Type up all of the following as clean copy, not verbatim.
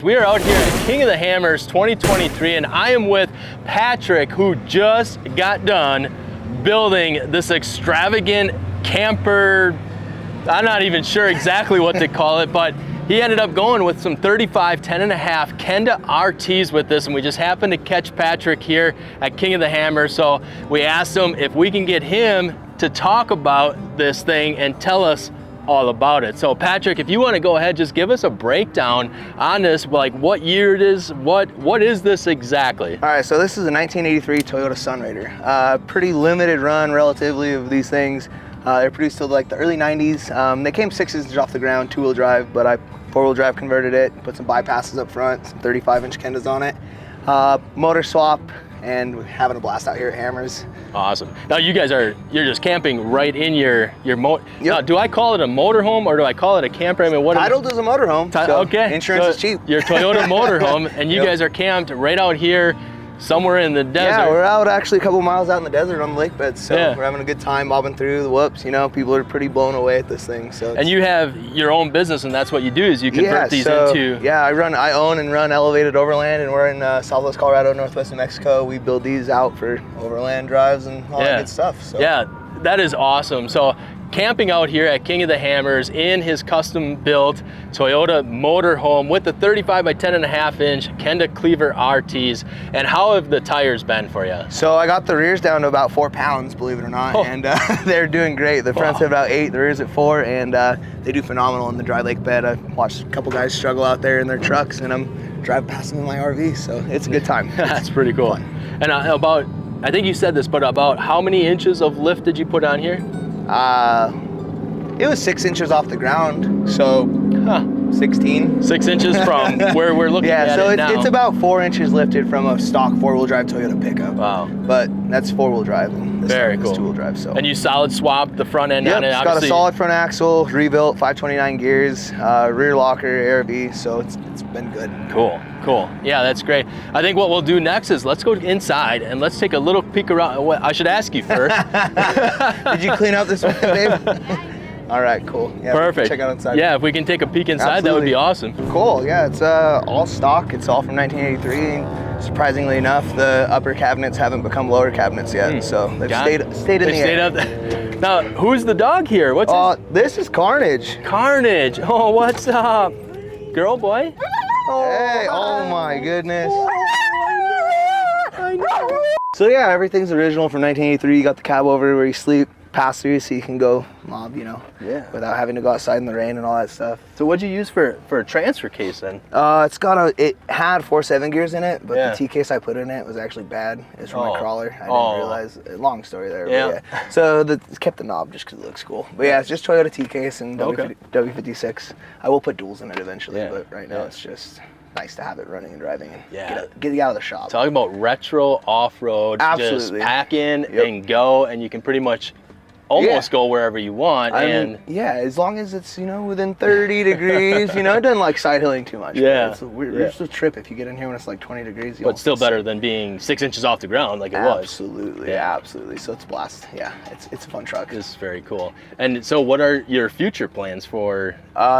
We are out here at King of the Hammers 2023, and I am with Patrick, who just got done building this extravagant camper. I'm not even sure exactly what to call it, but he ended up going with some 35 10.5 Kenda RTs with this, and we just happened to catch Patrick here at King of the Hammers. So we asked him if we can get him to talk about this thing and tell us all about it. So Patrick, if you want to go ahead, just give us a breakdown on this, like what year it is, what is this exactly? All right, so this is a 1983 Toyota Sunraider. Pretty limited run relatively of these things. They're produced till like the early 90s. They came 6 inches off the ground, 2-wheel drive, but I 4-wheel drive converted it, put some bypasses up front, some 35-inch Kendas on it. Motor swap, and we're having a blast out here at Hammers. Awesome. Now you guys you're just camping right in your motor. Yep. Now, do I call it a motorhome or do I call it a camper? I mean, what? Titled as a motorhome. So okay. Insurance so is cheap. Your Toyota Motorhome, and you guys are camped right out here, somewhere in the desert. Yeah, we're out actually a couple miles out in the desert on the lake bed, so yeah. We're having a good time bobbing through the whoops. You know, people are pretty blown away at this thing. So and you have your own business, and that's what you do is you convert these into. Yeah, I own and run Elevated Overland, and we're in Southwest Colorado, Northwest New Mexico. We build these out for overland drives and all that good stuff. So. Yeah, that is awesome. So camping out here at King of the Hammers in his custom built Toyota Motorhome with the 35 by 10.5 inch Kenda Klever RTs. And how have the tires been for you? So I got the rears down to about 4 pounds, believe it or not, and they're doing great. The front's at about 8, the rear's at 4, and they do phenomenal in the dry lake bed. I watched a couple guys struggle out there in their trucks, and I'm driving past them in my RV, so it's a good time. That's pretty cool. And about, I think you said this, but about how many inches of lift did you put on here? It was 6 inches off the ground, so 16. 6 inches from where we're looking at so it now. it's about 4 inches lifted from a stock 4-wheel drive Toyota pickup. Wow. But that's 4-wheel drive. Very cool. 2-wheel drive. So. And you solid swapped the front end on it? It's got a solid front axle, rebuilt, 529 gears, rear locker, ARB, so it's been good. Cool. Yeah, that's great. I think what we'll do next is let's go inside and let's take a little peek around. Well, I should ask you first. Did you clean up this one, babe? All right, cool. Yeah, perfect. Check out inside. Yeah, if we can take a peek inside, That would be awesome. Cool. Yeah, it's all stock. It's all from 1983. Surprisingly enough, the upper cabinets haven't become lower cabinets yet, so they've stayed in the air. Up there. Now, who's the dog here? What's this is Carnage. Carnage. Oh, what's up? Girl, boy? Hey, oh my goodness. So yeah, everything's original from 1983. You got the cab over where you sleep, pass through so you can go mob, without having to go outside in the rain and all that stuff. So what'd you use for a transfer case then? It had 4.7 gears in it, but the T case I put in it was actually bad. It's from my crawler. I didn't realize. Long story there. Yeah. But so kept the knob just because it looks cool. But yeah, it's just Toyota T case and W56. I will put duals in it eventually, but right now it's just nice to have it running and driving and get you out of the shop. Talking about retro off-road, just pack in and go, and you can pretty much almost go wherever you want. As long as it's within 30 degrees. It doesn't like side hilling too much. Yeah, it's a trip if you get in here when it's like 20 degrees. But still better than being 6 inches off the ground like it was. Absolutely, absolutely. So it's a blast. Yeah, it's a fun truck. It's very cool. And so, what are your future plans for?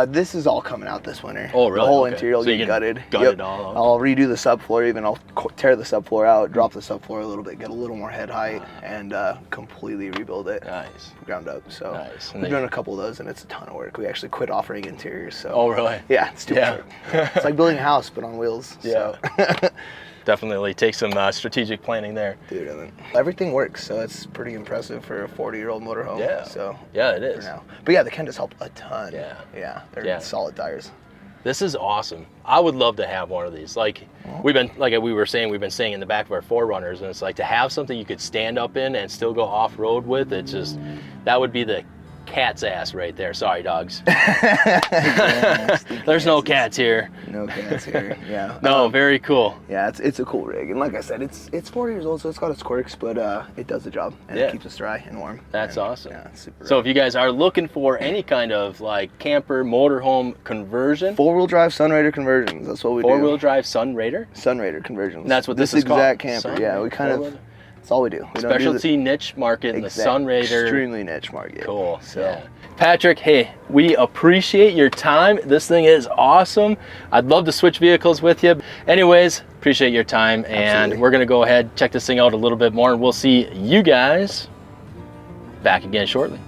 This is all coming out this winter. Oh, really? The whole interior will get gutted. Gut all. I'll redo the subfloor. Even I'll tear the subfloor out, drop the subfloor a little bit, get a little more head height, and completely rebuild it. Nice. Ground up. So nice. we've done a couple of those, and it's a ton of work. We actually quit offering interiors. So. Oh, really? Yeah, it's too much work. It's like building a house, but on wheels. Yeah. So. Definitely take some strategic planning there. Dude, everything works, so it's pretty impressive for a 40-year-old motorhome. Yeah. So. Yeah, it is. For now. But yeah, the Kendas help a ton. Yeah. Yeah, they're solid tires. This is awesome. I would love to have one of these. Like we were saying, we've been saying in the back of our 4Runners, and it's like to have something you could stand up in and still go off-road with. It's just, that would be the cat's ass right there. Sorry, dogs. There's no cats here. No cats here. Yeah. No, very cool. Yeah, it's a cool rig, and like I said, it's 4 years old, so it's got its quirks, but it does the job, and it keeps us dry and warm. That's awesome. Yeah, it's super. So if you guys are looking for any kind of like camper motorhome conversion, 4-wheel drive Sunraider conversions. That's what we do. 4-wheel drive Sunraider. Sunraider conversions. And that's what this is called. Exact camper. Yeah, we kind of That's all we do. We don't do Specialty niche market in the Sun Raider. Extremely niche market. Cool. So. Yeah. Patrick, hey, we appreciate your time. This thing is awesome. I'd love to switch vehicles with you. Anyways, appreciate your time, and Absolutely. we're gonna go ahead, check this thing out a little bit more, and we'll see you guys back again shortly.